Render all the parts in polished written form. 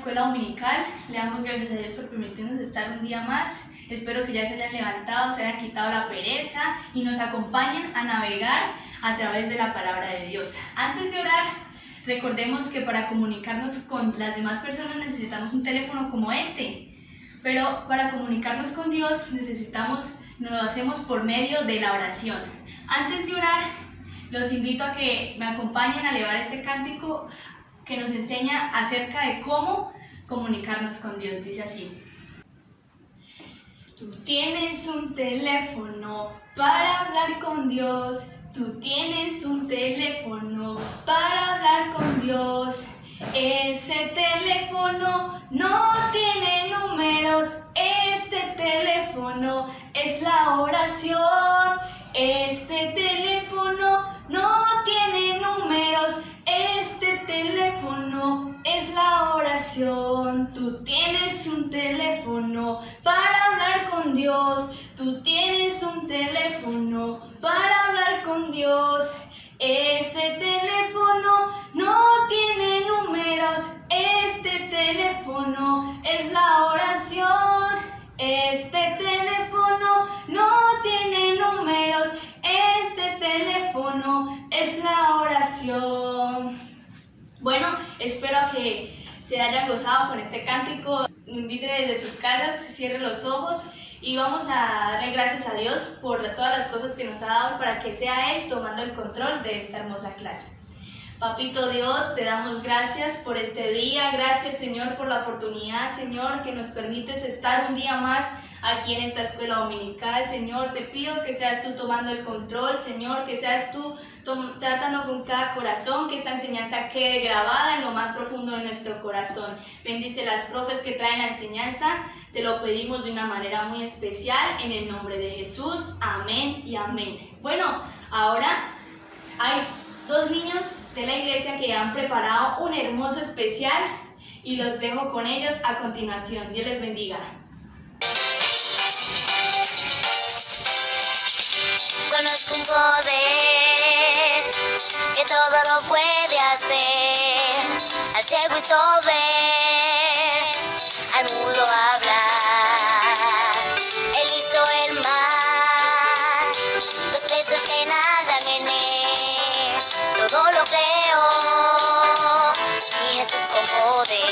escuela dominical. Le damos gracias a Dios por permitirnos estar un día más. Espero que ya se hayan levantado, se hayan quitado la pereza y nos acompañen a navegar a través de la palabra de Dios. Antes de orar, recordemos que para comunicarnos con las demás personas necesitamos un teléfono como este. Pero para comunicarnos con Dios lo hacemos por medio de la oración. Antes de orar, los invito a que me acompañen a elevar este cántico que nos enseña acerca de cómo comunicarnos con Dios. Dice así: tú tienes un teléfono para hablar con Dios. Tú tienes un teléfono para hablar con Dios. Ese teléfono no tiene números. Este teléfono es la oración. Este teléfono no tiene números. Este teléfono es la oración. Tú tienes un teléfono para hablar con Dios. Tú tienes un teléfono para hablar con Dios. Este teléfono no tiene números. Este teléfono es la oración. Este teléfono no tiene números. Este teléfono es la oración. Bueno, espero que se hayan gozado con este cántico. Inviten desde sus casas, cierren los ojos y vamos a darle gracias a Dios por todas las cosas que nos ha dado para que sea Él tomando el control de esta hermosa clase. Papito Dios, te damos gracias por este día. Gracias, Señor, por la oportunidad, Señor, que nos permites estar un día más aquí en esta escuela dominical. Señor, te pido que seas tú tomando el control, Señor, que seas tú tratando con cada corazón, que esta enseñanza quede grabada en lo más profundo de nuestro corazón. Bendice las profes que traen la enseñanza. Te lo pedimos de una manera muy especial, en el nombre de Jesús. Amén y amén. Bueno, ahora hay dos niños de la iglesia que han preparado un hermoso especial y los dejo con ellos a continuación. Dios les bendiga. Conozco un poder que todo lo puede hacer. Al ciego hizo ver, al mudo hablar. Él hizo el mar, los peces que nadan en él. Todo lo creó y Jesús con poder. Él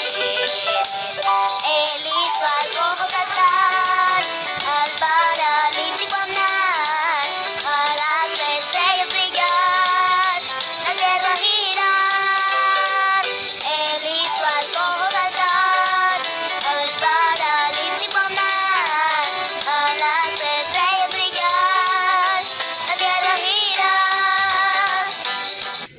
hizo al cojo saltar, al paralítico andar, a las estrellas brillar, la tierra girar. Él hizo al cojo saltar, al paralítico andar, a las estrellas brillar, la tierra girar.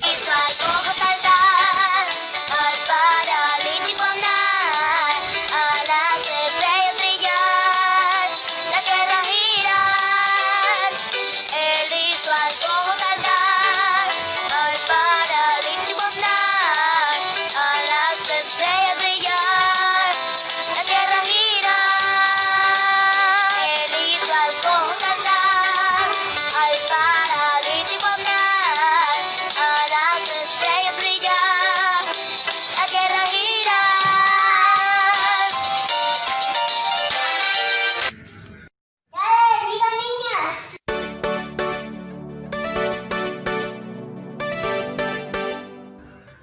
Hizo al cojo saltar, al paralítico andar, a las estrellas brillar, la tierra girar. Él hizo al cojo saltar, al paralítico andar, a las estrellas brillar, la tierra girar. Él hizo al cojo saltar, al paralítico andar, a las estrellas brillar, la tierra girar. ¡Diga, niñas!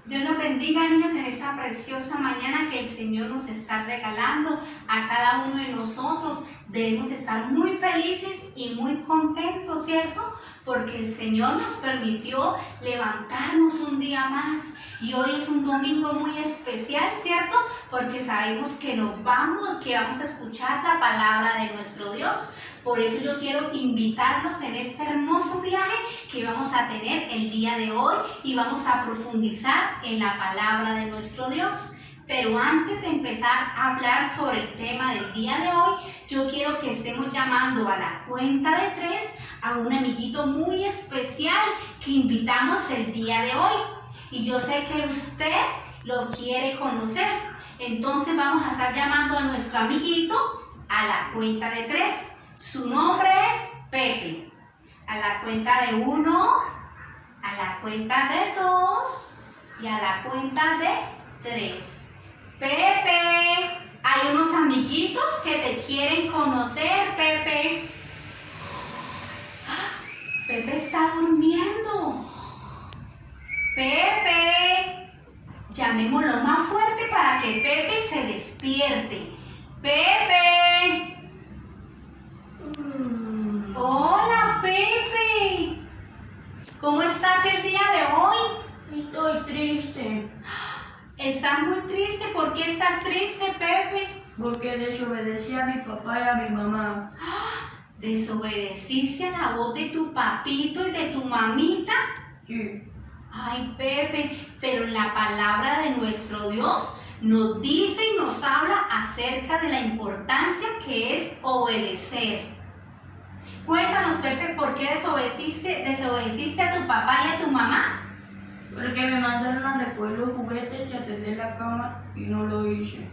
Dios nos bendiga, niños, en esta preciosa mañana que el Señor nos está regalando a cada uno de nosotros. Debemos estar muy felices y muy contentos, ¿cierto? Porque el Señor nos permitió levantarnos un día más. Y hoy es un domingo muy especial, ¿cierto? Porque sabemos que vamos a escuchar la palabra de nuestro Dios. Por eso yo quiero invitarlos en este hermoso viaje que vamos a tener el día de hoy y vamos a profundizar en la palabra de nuestro Dios. Pero antes de empezar a hablar sobre el tema del día de hoy, yo quiero que estemos llamando a la cuenta de 3 a un amiguito muy especial que invitamos el día de hoy. Y yo sé que usted lo quiere conocer. Entonces vamos a estar llamando a nuestro amiguito a la cuenta de 3. Su nombre es Pepe. A la cuenta de 1, a la cuenta de 2 y a la cuenta de 3. Pepe, hay unos amiguitos que te quieren conocer, Pepe. ¡Ah! Pepe está durmiendo. Pepe, llamémoslo más fuerte para que Pepe se despierte. Pepe. Hola, Pepe. ¿Cómo estás el día de hoy? Estoy triste ¿Estás muy triste? ¿Por qué estás triste, Pepe? porque desobedecí a mi papá y a mi mamá. ¿Desobedeciste a la voz de tu papito y de tu mamita? Sí, Ay, Pepe, pero la palabra de nuestro Dios nos dice y nos habla acerca de la importancia que es obedecer. Cuéntanos, Pepe, ¿por qué desobedeciste a tu papá y a tu mamá? porque me mandaron a recoger los juguetes y atender la cama y no lo hice.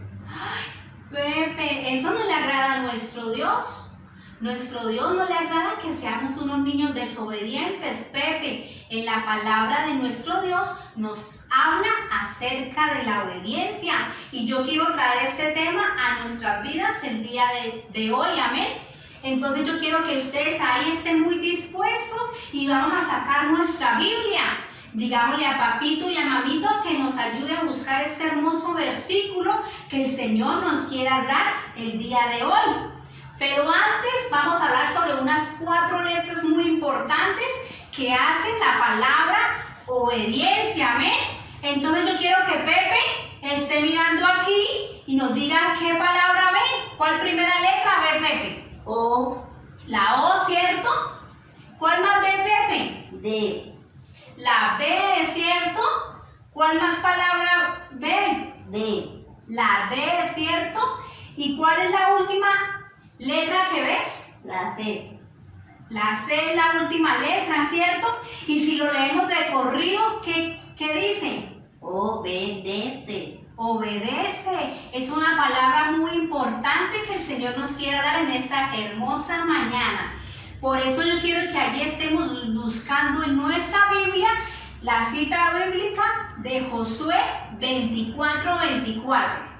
Pepe, eso no le agrada a nuestro Dios. Nuestro Dios no le agrada que seamos unos niños desobedientes, Pepe. En la palabra de nuestro Dios nos habla acerca de la obediencia. Y yo quiero traer este tema a nuestras vidas el día de hoy, amén. Entonces yo quiero que ustedes ahí estén muy dispuestos y vamos a sacar nuestra Biblia. Digámosle a papito y a mamito que nos ayude a buscar este hermoso versículo que el Señor nos quiere hablar el día de hoy. Pero antes vamos a hablar sobre unas 4 letras muy importantes que hacen la palabra obediencia, amén. Entonces yo quiero que Pepe esté mirando aquí y nos diga qué palabra ve. ¿Cuál primera letra ve, Pepe? O, La O, ¿cierto? ¿Cuál más ve, Pepe? D, La B, ¿cierto? ¿Cuál más palabra ve? D, La D, ¿cierto? ¿Y cuál es la última letra que ves? la C, La C es la última letra, ¿cierto? Y si lo leemos de corrido, ¿qué dice? obedece. Obedece. Es una palabra muy importante que el Señor nos quiere dar en esta hermosa mañana. Por eso yo quiero que allí estemos buscando en nuestra Biblia la cita bíblica de Josué 24:24.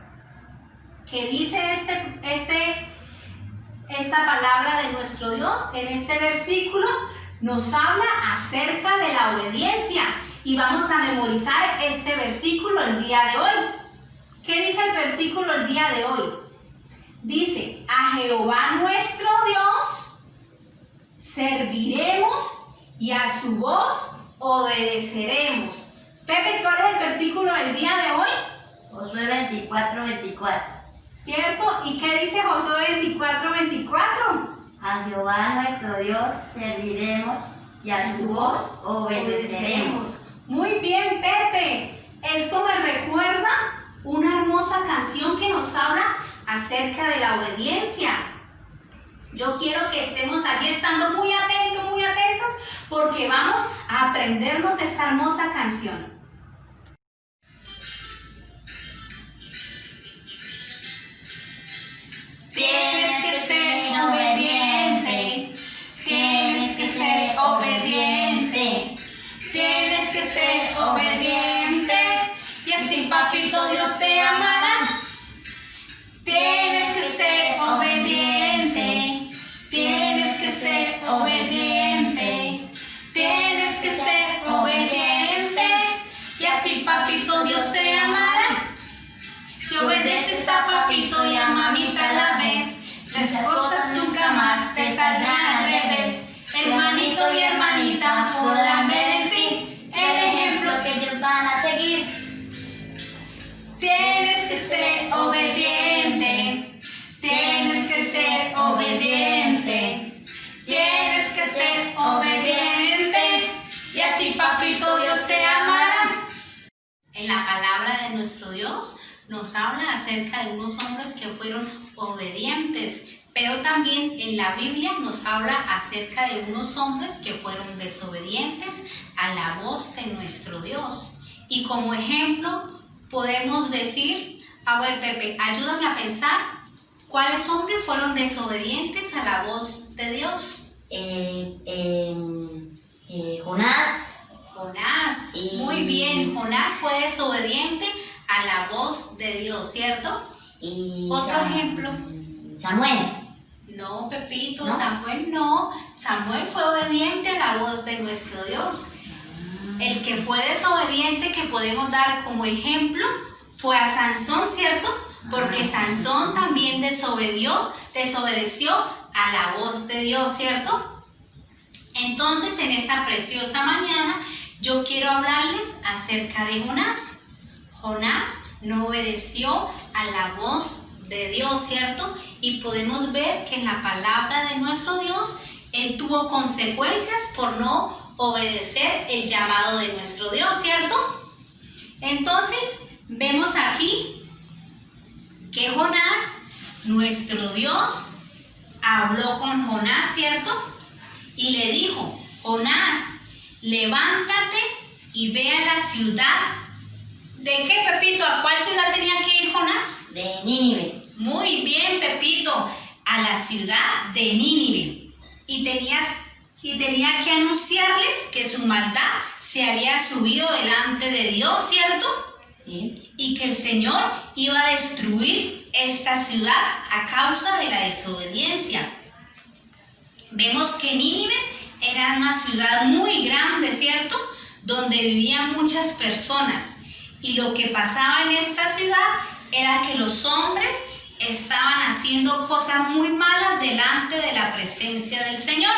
Que dice esta palabra de nuestro Dios en este versículo, nos habla acerca de la obediencia. Y vamos a memorizar este versículo el día de hoy. ¿Qué dice el versículo el día de hoy? Dice, a Jehová nuestro Dios serviremos y a su voz obedeceremos. Pepe, ¿cuál es el versículo del día de hoy? Josué 24:24. ¿Cierto? ¿Y qué dice Josué 24:24? A Jehová nuestro Dios serviremos y a su voz obedeceremos. Muy bien, Pepe. Esto me recuerda una hermosa canción que nos habla acerca de la obediencia. Yo quiero que estemos allí estando muy atentos, porque vamos a aprendernos esta hermosa canción. Tienes que ser obediente, tienes que ser obediente, tienes que ser obediente, y así papito Dios te amará. Tienes que ser obediente, tienes que ser obediente, tienes que ser obediente, y así papito Dios te amará. Si obedeces a papito y a mamita a la vez, las cosas nunca más te saldrán al revés. Hermanito y hermanita podrán ver en ti el ejemplo que ellos van a seguir. Tienes que ser obediente, tienes que ser obediente, tienes que ser obediente, y así papito Dios te amará. En la palabra de nuestro Dios nos habla acerca de unos hombres que fueron obedientes, pero también en la Biblia nos habla acerca de unos hombres que fueron desobedientes a la voz de nuestro Dios. Y como ejemplo podemos decir, a ver, Pepe, ayúdame a pensar, ¿cuáles hombres fueron desobedientes a la voz de Dios? Jonás. Jonás. Muy bien, Jonás fue desobediente a la voz de Dios, ¿cierto? Y Otro ejemplo. Samuel. No, Pepito, ¿No? Samuel no. Samuel fue obediente a la voz de nuestro Dios. El que fue desobediente que podemos dar como ejemplo fue a Sansón, ¿cierto? Porque Sansón también desobedeció a la voz de Dios, ¿cierto? Entonces, en esta preciosa mañana, yo quiero hablarles acerca de Jonás. Jonás no obedeció a la voz de Dios, ¿cierto? Y podemos ver que en la palabra de nuestro Dios, él tuvo consecuencias por no obedecer el llamado de nuestro Dios, ¿cierto? Entonces, vemos aquí que Jonás, nuestro Dios, habló con Jonás, ¿cierto? Y le dijo: Jonás, levántate y ve a la ciudad. ¿De qué, Pepito? ¿A cuál ciudad tenía que ir Jonás? De Nínive. Muy bien, Pepito, a la ciudad de Nínive. Y tenía que anunciarles que su maldad se había subido delante de Dios, ¿cierto? Sí. Y que el Señor iba a destruir esta ciudad a causa de la desobediencia. Vemos que Nínive era una ciudad muy grande, ¿cierto? Donde vivían muchas personas. Y lo que pasaba en esta ciudad era que los hombres estaban haciendo cosas muy malas delante de la presencia del Señor.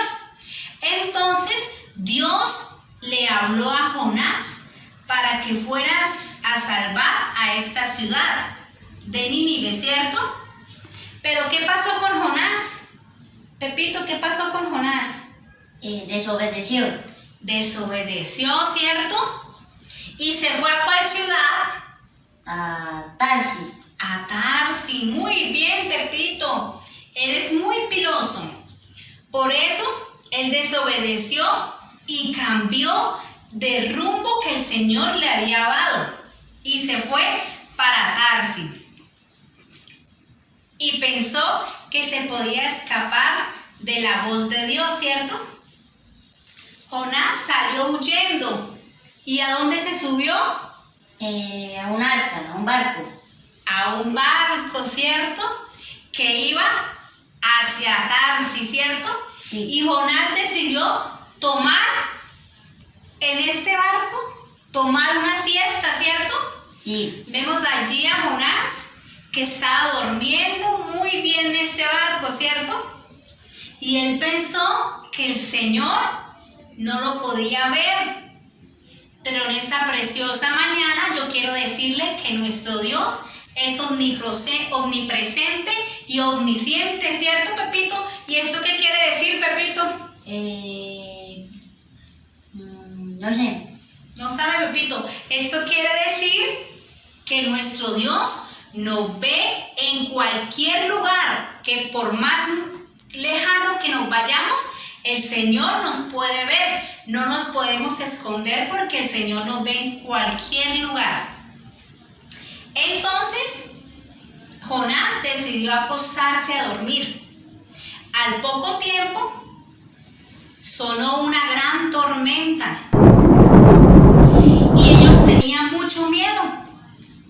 Entonces Dios le habló a Jonás para que fueras a salvar a esta ciudad de Nínive, ¿cierto? Pero ¿qué pasó con Jonás? Pepito, ¿qué pasó con Jonás? Desobedeció. Desobedeció, ¿cierto? ¿Y se fue a cuál ciudad? A Tarsi. A Tarsi. Muy bien, Pepito. Eres muy piloso. Por eso, él desobedeció y cambió de rumbo que el Señor le había dado. Y se fue para Tarsi. Y pensó que se podía escapar de la voz de Dios, ¿cierto? Jonás salió huyendo. ¿Y a dónde se subió? A un arca, a un barco. A un barco, ¿cierto? Que iba hacia Tarsi, ¿cierto? Sí. Y Jonás decidió tomar en este barco, tomar una siesta, ¿cierto? Sí. Vemos allí a Jonás que estaba durmiendo muy bien en este barco, ¿cierto? Y él pensó que el Señor no lo podía ver. Pero en esta preciosa mañana yo quiero decirle que nuestro Dios es omnipresente y omnisciente, ¿cierto, Pepito? ¿Y esto qué quiere decir, Pepito? No sé. No sabe, Pepito. Esto quiere decir que nuestro Dios nos ve en cualquier lugar, que por más lejano que nos vayamos, el Señor nos puede ver. No nos podemos esconder porque el Señor nos ve en cualquier lugar. Entonces, Jonás decidió acostarse a dormir. Al poco tiempo, sonó una gran tormenta. Y ellos tenían mucho miedo.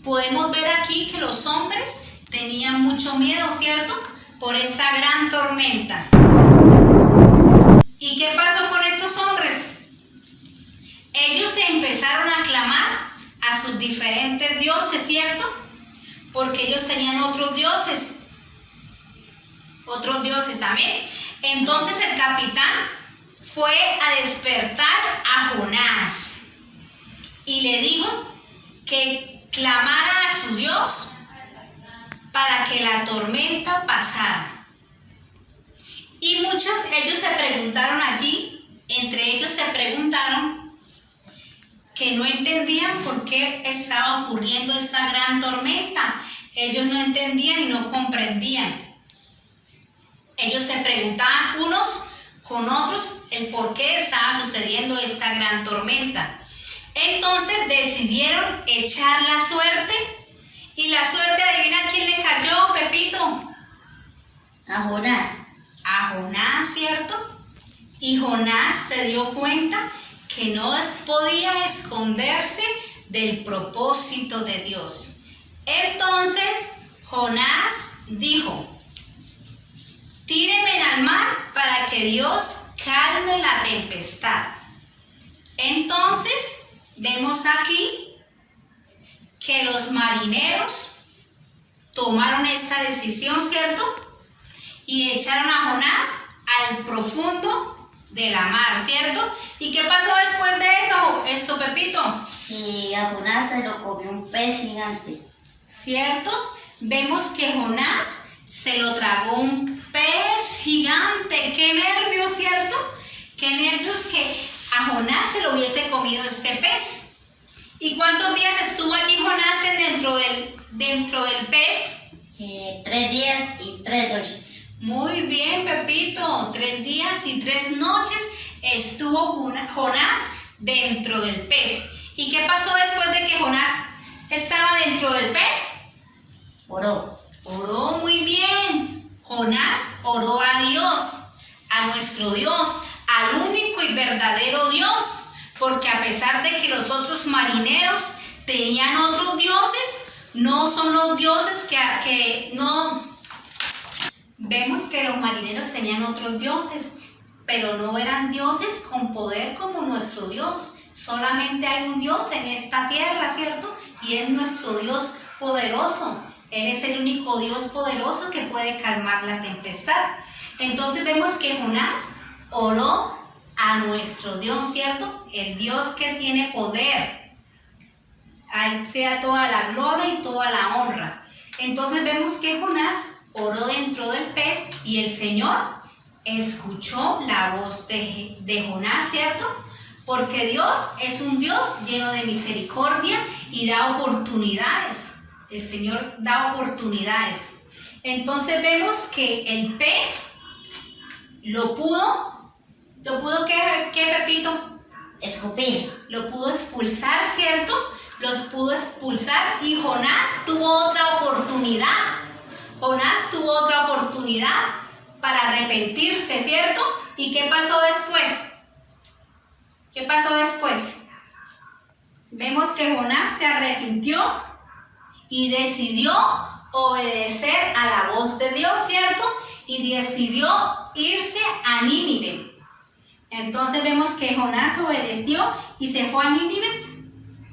Podemos ver aquí que los hombres tenían mucho miedo, ¿cierto? Por esta gran tormenta. ¿Y qué pasó con estos hombres? Ellos empezaron a clamar a sus diferentes dioses, ¿cierto? Porque ellos tenían otros dioses, amén. Entonces el capitán fue a despertar a Jonás y le dijo que clamara a su Dios para que la tormenta pasara. Y ellos se preguntaron allí, entre ellos se preguntaron que no entendían por qué estaba ocurriendo esta gran tormenta. Ellos no entendían y no comprendían. Ellos se preguntaban unos con otros el por qué estaba sucediendo esta gran tormenta. Entonces decidieron echar la suerte. Y la suerte, adivina quién le cayó, Pepito. A Jonás. A Jonás, ¿cierto? Y Jonás se dio cuenta que no podía esconderse del propósito de Dios. Entonces Jonás dijo: tíreme al mar para que Dios calme la tempestad. Entonces vemos aquí que los marineros tomaron esta decisión, ¿cierto? Y echaron a Jonás al profundo de la mar, ¿cierto? ¿Y qué pasó después de eso, Pepito? Y a Jonás se lo comió un pez gigante. ¿Cierto? Vemos que Jonás se lo tragó un pez gigante. ¡Qué nervios!, ¿cierto? ¡Qué nervios que a Jonás se lo hubiese comido este pez! ¿Y cuántos días estuvo allí Jonás dentro del pez? 3 días y 3 noches. Muy bien, Pepito. 3 días y 3 noches estuvo Jonás dentro del pez. ¿Y qué pasó después de que Jonás estaba dentro del pez? Oró. Oró, muy bien. Jonás oró a Dios, a nuestro Dios, al único y verdadero Dios. Porque a pesar de que los otros marineros tenían otros dioses, no son los dioses que no... Vemos que los marineros tenían otros dioses, pero no eran dioses con poder como nuestro Dios. Solamente hay un Dios en esta tierra, ¿cierto? Y es nuestro Dios poderoso. Él es el único Dios poderoso que puede calmar la tempestad. Entonces vemos que Jonás oró a nuestro Dios, ¿cierto? El Dios que tiene poder. A Él sea toda la gloria y toda la honra. Entonces vemos que Jonás oró dentro del pez y el Señor escuchó la voz de Jonás, ¿cierto? Porque Dios es un Dios lleno de misericordia y da oportunidades. El Señor da oportunidades. Entonces vemos que el pez lo pudo ¿qué, Pepito? Escupir. Lo pudo expulsar, ¿cierto? Los pudo expulsar y Jonás tuvo otra oportunidad. Jonás tuvo otra oportunidad para arrepentirse, ¿cierto? ¿Y qué pasó después? ¿Qué pasó después? Vemos que Jonás se arrepintió y decidió obedecer a la voz de Dios, ¿cierto? Y decidió irse a Nínive. Entonces vemos que Jonás obedeció y se fue a Nínive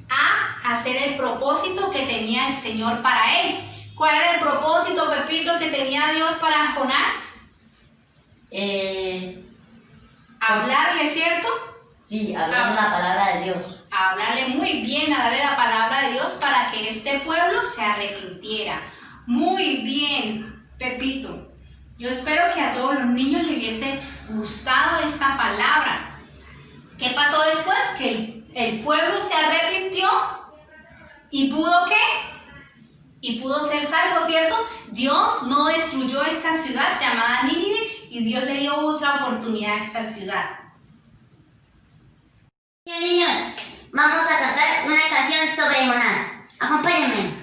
a hacer el propósito que tenía el Señor para él. ¿Cuál era el propósito, Pepito, que tenía Dios para Jonás? Hablarle, ¿cierto? Sí, hablar la palabra de Dios. Hablarle muy bien, a darle la palabra de Dios para que este pueblo se arrepintiera. Muy bien, Pepito. Yo espero que a todos los niños les hubiese gustado esta palabra. ¿Qué pasó después? Que el pueblo se arrepintió y pudo ¿qué? Y pudo ser salvo, ¿cierto? Dios no destruyó esta ciudad llamada Nínive y Dios le dio otra oportunidad a esta ciudad. Bien, niños, vamos a cantar una canción sobre Jonás. Acompáñenme.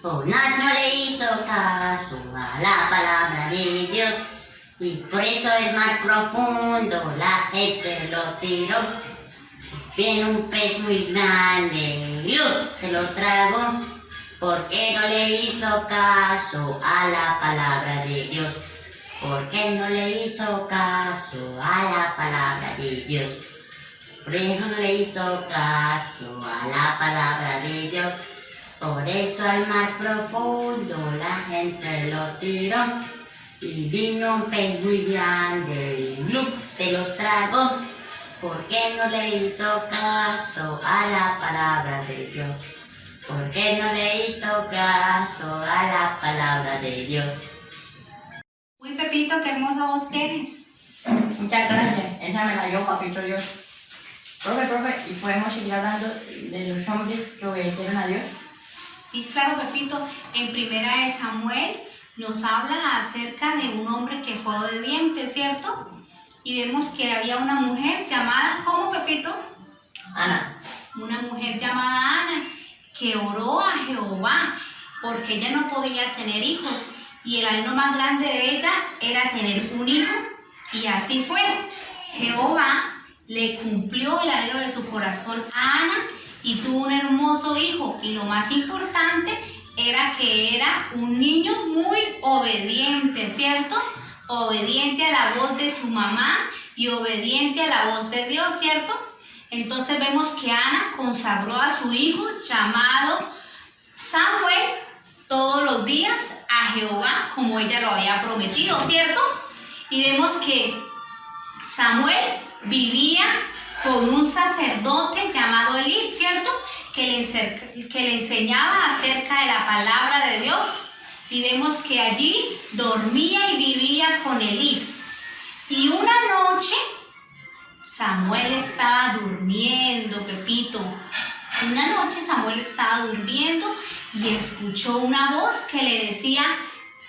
Jonás no le hizo caso a la palabra de Dios y por eso el mar profundo la gente lo tiró. Viene un pez muy grande y se lo tragó porque no le hizo caso a la palabra de Dios. Porque no le hizo caso a la palabra de Dios. Por eso no le hizo caso a la palabra de Dios. Por eso al mar profundo la gente lo tiró. Y vino un pez muy grande y se lo tragó. Porque no le hizo caso a la palabra de Dios. Porque no le hizo caso a la palabra de Dios. Uy, Pepito, qué hermosa voz tienes. Muchas gracias. Esa me la dio Papito Dios. Profe, ¿y podemos seguir hablando de los hombres que obedecieron a Dios? Sí, claro, Pepito. En Primera de Samuel nos habla acerca de un hombre que fue obediente, ¿cierto? Y vemos que había una mujer llamada, ¿cómo, Pepito? Ana. Una mujer llamada Ana que oró a Jehová porque ella no podía tener hijos y el anhelo más grande de ella era tener un hijo Y así fue. Jehová le cumplió el anhelo de su corazón a Ana y tuvo un hermoso hijo. Y lo más importante era que era un niño muy obediente, ¿cierto? Obediente a la voz de su mamá y obediente a la voz de Dios, ¿cierto? Entonces vemos que Ana consagró a su hijo llamado Samuel todos los días a Jehová como ella lo había prometido, ¿cierto? Y vemos que Samuel vivía con un sacerdote llamado Elí, ¿cierto? Que le enseñaba acerca de la palabra de Dios. Y vemos que allí dormía y vivía con Elí. Y una noche Samuel estaba durmiendo, Pepito. Una noche Samuel estaba durmiendo y escuchó una voz que le decía,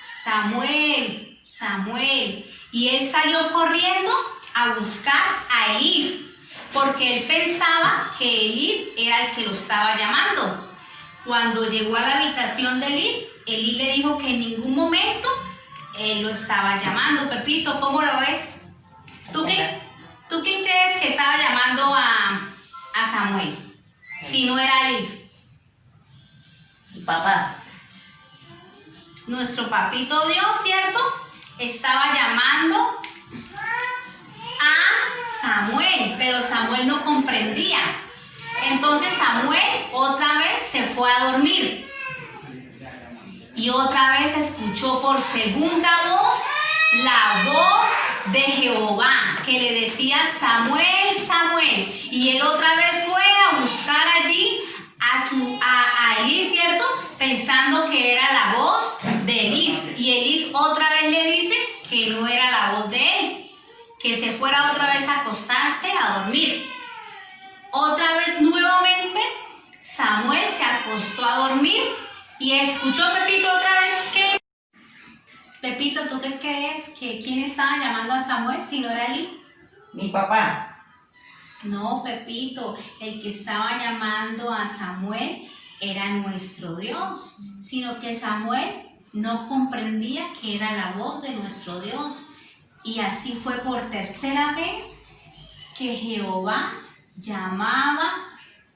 Samuel, Samuel. Y él salió corriendo a buscar a Elí, porque él pensaba que Elí era el que lo estaba llamando. Cuando llegó a la habitación de Elí, Elí le dijo que en ningún momento él lo estaba llamando. Pepito, ¿cómo lo ves? ¿Tú quién crees que estaba llamando a Samuel? Si no era Elí. Papá. Nuestro papito Dios, ¿cierto? Estaba llamando a Samuel, pero Samuel no comprendía. Entonces Samuel otra vez se fue a dormir. Y otra vez escuchó por segunda voz la voz de Jehová que le decía Samuel, Samuel. Y él otra vez fue a buscar allí a Elí, ¿cierto? Pensando que era la voz de Elí. Y Elí otra vez le dice que no era la voz de él, que se fuera otra vez a acostarse a dormir. Otra vez nuevamente Samuel se acostó a dormir y escuchó Pepito otra vez que... Pepito, ¿tú qué crees? ¿Que quién estaba llamando a Samuel si no era Elí? Mi papá. No, Pepito, el que estaba llamando a Samuel era nuestro Dios, sino que Samuel no comprendía que era la voz de nuestro Dios. Y así fue por tercera vez que Jehová llamaba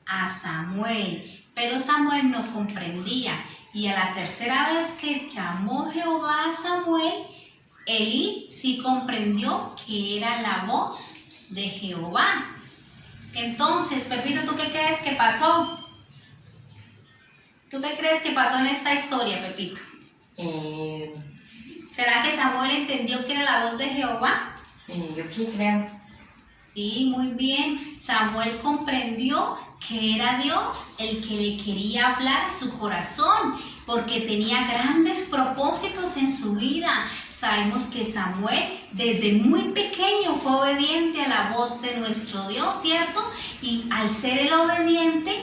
a Samuel, pero Samuel no comprendía. Y a la tercera vez que llamó Jehová a Samuel, Elí sí comprendió que era la voz de Jehová. Entonces, Pepito, ¿tú qué crees que pasó? ¿Tú qué crees que pasó en esta historia, Pepito? ¿Será que Samuel entendió que era la voz de Jehová? Yo sí creo. Sí, muy bien. Samuel comprendió que era Dios el que le quería hablar a su corazón, porque tenía grandes propósitos en su vida. Sabemos que Samuel desde muy pequeño fue obediente a la voz de nuestro Dios, ¿cierto? Y al ser el obediente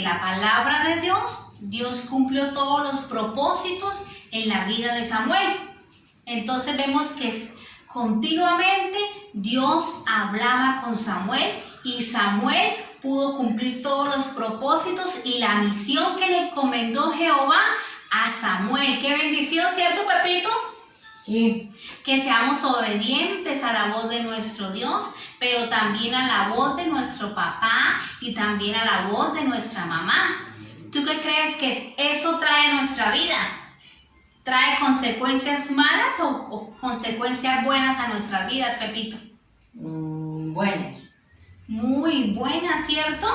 la palabra de Dios, Dios cumplió todos los propósitos en la vida de Samuel. Entonces vemos que continuamente Dios hablaba con Samuel y Samuel pudo cumplir todos los propósitos y la misión que le encomendó Jehová a Samuel. ¡Qué bendición!, ¿cierto, Pepito? Sí. Que seamos obedientes a la voz de nuestro Dios, pero también a la voz de nuestro papá y también a la voz de nuestra mamá. ¿Tú qué crees que eso trae a nuestra vida? ¿Trae consecuencias malas o consecuencias buenas a nuestras vidas, Pepito? Buenas. Muy buenas, ¿cierto?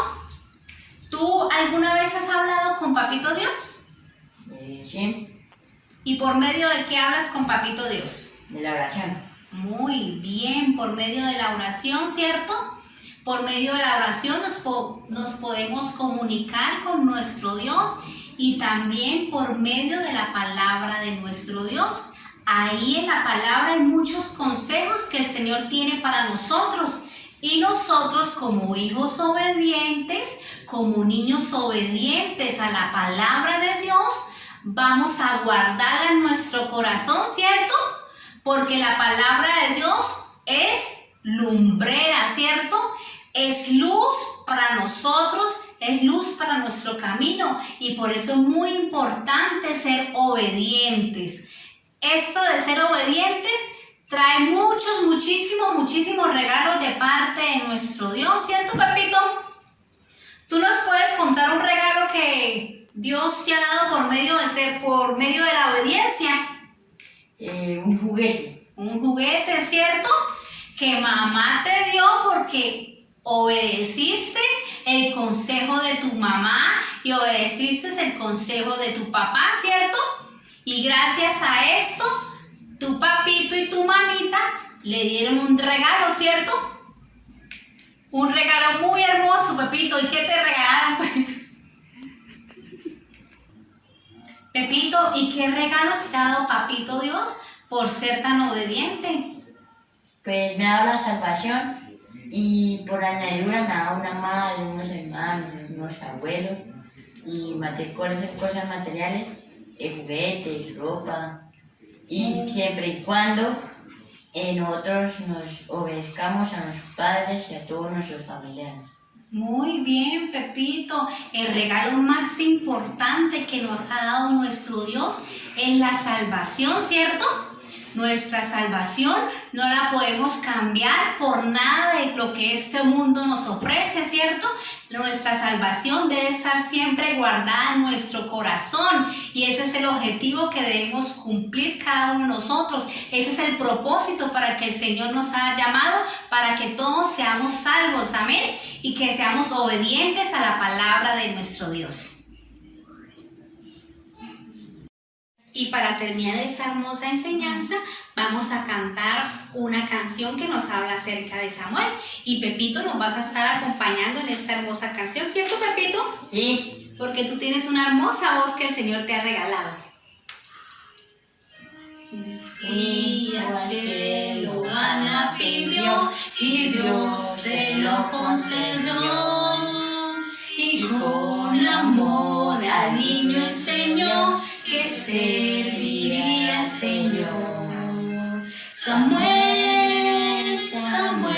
¿Tú alguna vez has hablado con Papito Dios? Sí. ¿Y por medio de qué hablas con Papito Dios? De la oración. Muy bien, por medio de la oración, ¿cierto? Por medio de la oración nos podemos comunicar con nuestro Dios y también por medio de la palabra de nuestro Dios. Ahí en la palabra hay muchos consejos que el Señor tiene para nosotros. Y nosotros como hijos obedientes, como niños obedientes a la palabra de Dios, vamos a guardarla en nuestro corazón, ¿cierto? Porque la palabra de Dios es lumbrera, ¿cierto? Es luz para nosotros, es luz para nuestro camino y por eso es muy importante ser obedientes. esto de ser obedientes trae muchísimos regalos de parte de nuestro Dios, ¿cierto, Pepito? ¿Tú nos puedes contar un regalo que Dios te ha dado por medio de la obediencia? Un juguete. Un juguete, ¿cierto? Que mamá te dio porque obedeciste el consejo de tu mamá y obedeciste el consejo de tu papá, ¿cierto? Y gracias a esto, tu papito y tu mamita le dieron un regalo, ¿cierto? Un regalo muy hermoso, Pepito. ¿Y qué te regalaron, Pepito? Pepito, ¿y qué regalos te ha dado Papito Dios por ser tan obediente? Pues me ha dado la salvación y por añadidura me ha dado una madre, unos hermanos, unos abuelos y cosas materiales, juguetes, ropa y siempre y cuando nosotros nos obedezcamos a nuestros padres y a todos nuestros familiares. Muy bien, Pepito. El regalo más importante que nos ha dado nuestro Dios es la salvación, ¿cierto? Nuestra salvación no la podemos cambiar por nada de lo que este mundo nos ofrece, ¿cierto? Nuestra salvación debe estar siempre guardada en nuestro corazón y ese es el objetivo que debemos cumplir cada uno de nosotros. Ese es el propósito para que el Señor nos ha llamado, para que todos seamos salvos, amén, y que seamos obedientes a la palabra de nuestro Dios. Y para terminar esta hermosa enseñanza, vamos a cantar una canción que nos habla acerca de Samuel. Y Pepito, nos vas a estar acompañando en esta hermosa canción, ¿cierto, Pepito? Sí. Porque tú tienes una hermosa voz que el Señor te ha regalado. Y así lo Ana pidió y Dios se lo concedió. Y con amor al niño enseñó que serviría al Señor. Samuel, Samuel,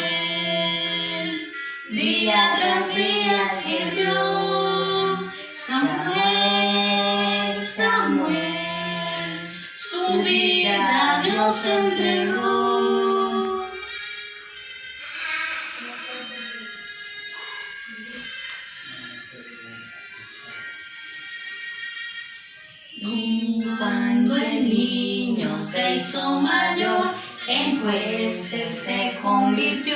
día tras día sirvió. Samuel, Samuel, su vida a Dios entregó. Y cuando el niño se hizo mayor, en juez él se convirtió.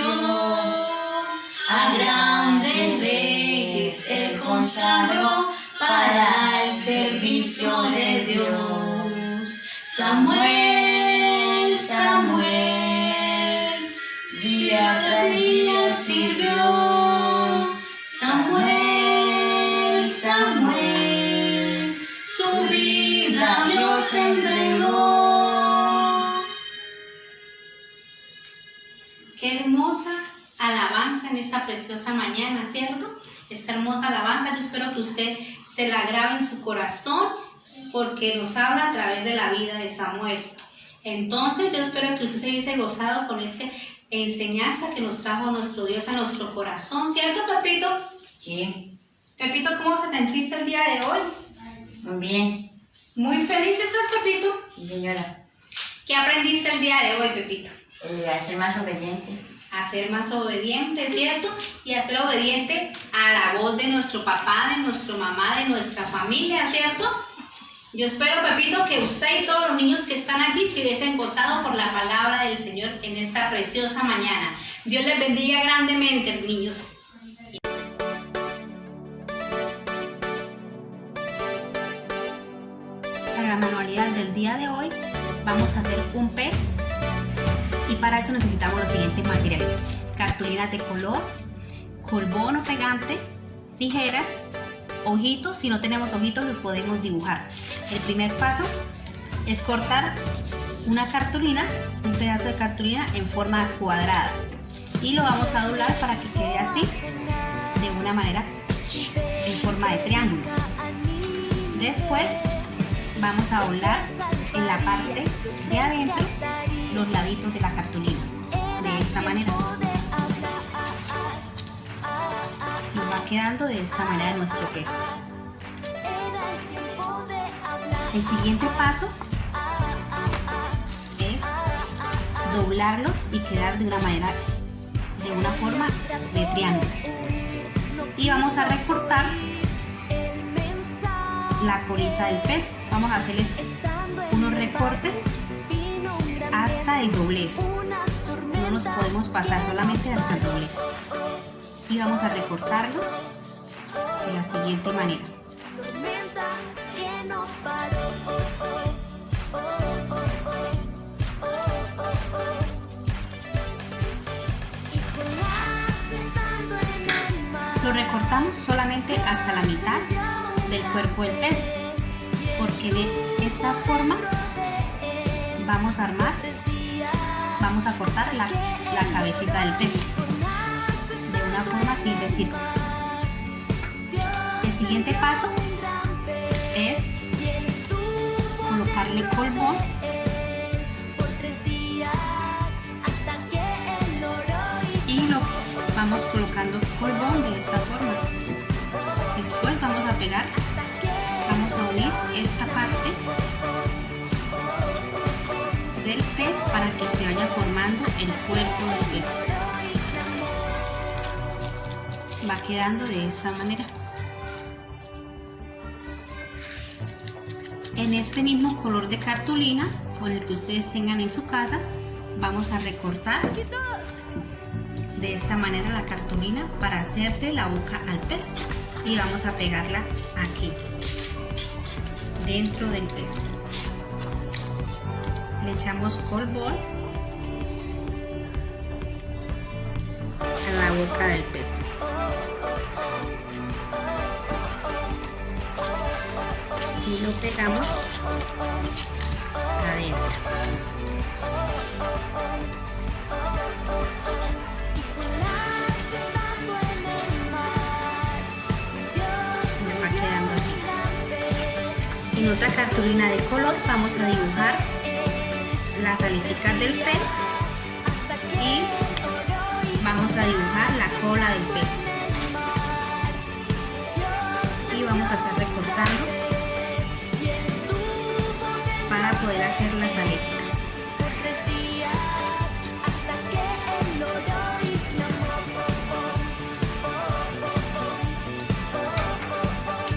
A grandes reyes él consagró para el servicio de Dios. Samuel, Samuel, día tras día sirvió. Samuel, Samuel, su vida Dios entregó. Qué hermosa alabanza en esta preciosa mañana, ¿cierto? Esta hermosa alabanza, yo espero que usted se la grabe en su corazón porque nos habla a través de la vida de Samuel. Entonces yo espero que usted se hubiese gozado con esta enseñanza que nos trajo nuestro Dios a nuestro corazón, ¿cierto, Pepito? Sí. Pepito, ¿cómo te sentiste el día de hoy? Muy bien. ¿Muy feliz estás, Pepito? Sí, señora. ¿Qué aprendiste el día de hoy, Pepito? A ser más obediente. A ser más obediente, ¿cierto? Y a ser obediente a la voz de nuestro papá, de nuestra mamá, de nuestra familia, ¿cierto? Yo espero, Pepito, que usted y todos los niños que están allí se hubiesen gozado por la palabra del Señor en esta preciosa mañana. Dios les bendiga grandemente, niños. Para la manualidad del día de hoy, vamos a hacer un pez. Y para eso necesitamos los siguientes materiales: cartulinas de color, colbón o pegante, tijeras, ojitos. Si no tenemos ojitos los podemos dibujar. El primer paso es cortar una cartulina, un pedazo de cartulina en forma cuadrada y lo vamos a doblar para que quede así, de una manera en forma de triángulo. Después vamos a doblar en la parte de adentro los laditos de la cartulina, de esta manera. Nos va quedando de esta manera nuestro pez. El siguiente paso doblarlos y quedar de una forma de triángulo. Y vamos a recortar la colita del pez. Vamos a hacerles unos recortes hasta el doblez. No nos podemos pasar, solamente hasta el doblez. Y vamos a recortarlos de la siguiente manera. Lo recortamos solamente hasta la mitad del cuerpo del pez, porque de esta forma vamos a cortar la cabecita del pez de una forma así de círculo. El siguiente paso es colocarle polvón y lo vamos colocando polvón de esta forma. Después vamos a pegar, vamos a unir esta parte del pez para que se vaya formando el cuerpo del pez. Va quedando de esta manera. En este mismo color de cartulina con el que ustedes tengan en su casa, vamos a recortar de esta manera la cartulina para hacerle la boca al pez, y vamos a pegarla aquí dentro del pez. Le echamos polvón a la boca del pez. Y lo pegamos adentro. Me va quedando así. En otra cartulina de color vamos a dibujar las aleticas del pez y vamos a dibujar la cola del pez. Y vamos a estar recortando para poder hacer las aletas.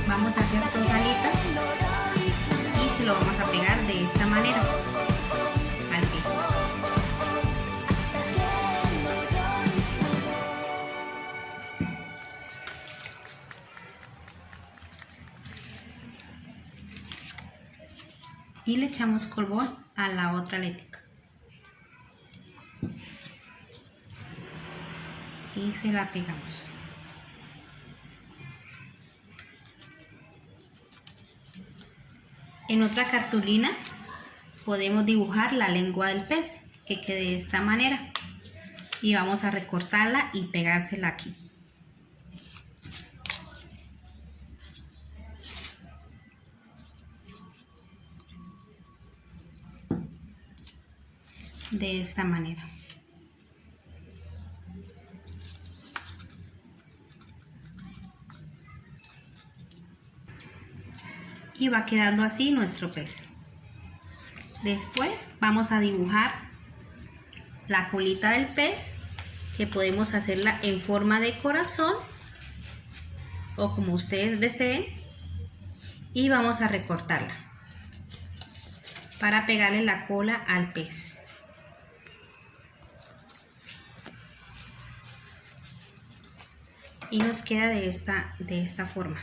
Vamos a hacer 2 alitas y se lo vamos a pegar de esta manera al pez. Y le echamos polvón a la otra aletica y se la pegamos. En otra cartulina podemos dibujar la lengua del pez, que quede de esta manera, y vamos a recortarla y pegársela aquí. De esta manera. Y va quedando así nuestro pez. Después vamos a dibujar la colita del pez, que podemos hacerla en forma de corazón o como ustedes deseen, y vamos a recortarla para pegarle la cola al pez. Y nos queda de esta forma.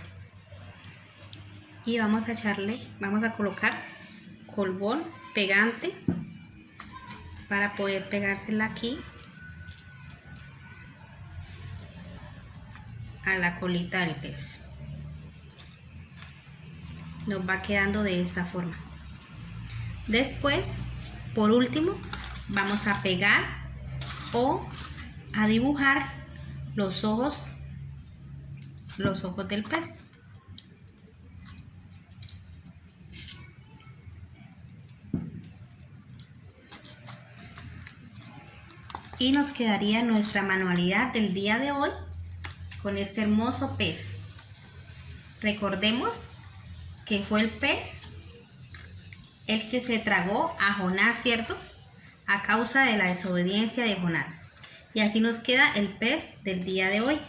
Y vamos a colocar polvón pegante para poder pegársela aquí a la colita del pez. Nos va quedando de esta forma. Después, por último, vamos a pegar o a dibujar los ojos del pez. Y nos quedaría nuestra manualidad del día de hoy con este hermoso pez. Recordemos que fue el pez el que se tragó a Jonás, ¿cierto? a causa de la desobediencia de Jonás. Y así nos queda el pez del día de hoy.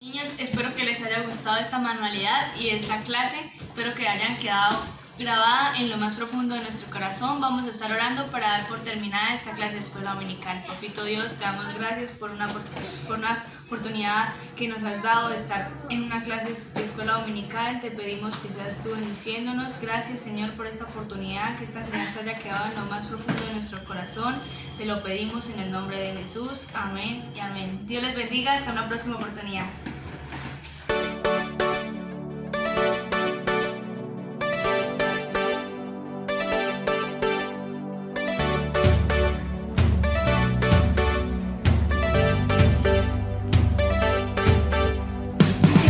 Niños, espero que les haya gustado esta manualidad y esta clase. Espero que hayan quedado grabada en lo más profundo de nuestro corazón. Vamos a estar orando para dar por terminada esta clase de escuela dominical. Papito Dios, te damos gracias por una oportunidad que nos has dado de estar en una clase de escuela dominical. Te pedimos que seas tú bendiciéndonos. Gracias, Señor, por esta oportunidad, que esta enseñanza haya quedado en lo más profundo de nuestro corazón. Te lo pedimos en el nombre de Jesús. Amén y amén. Dios les bendiga. Hasta una próxima oportunidad.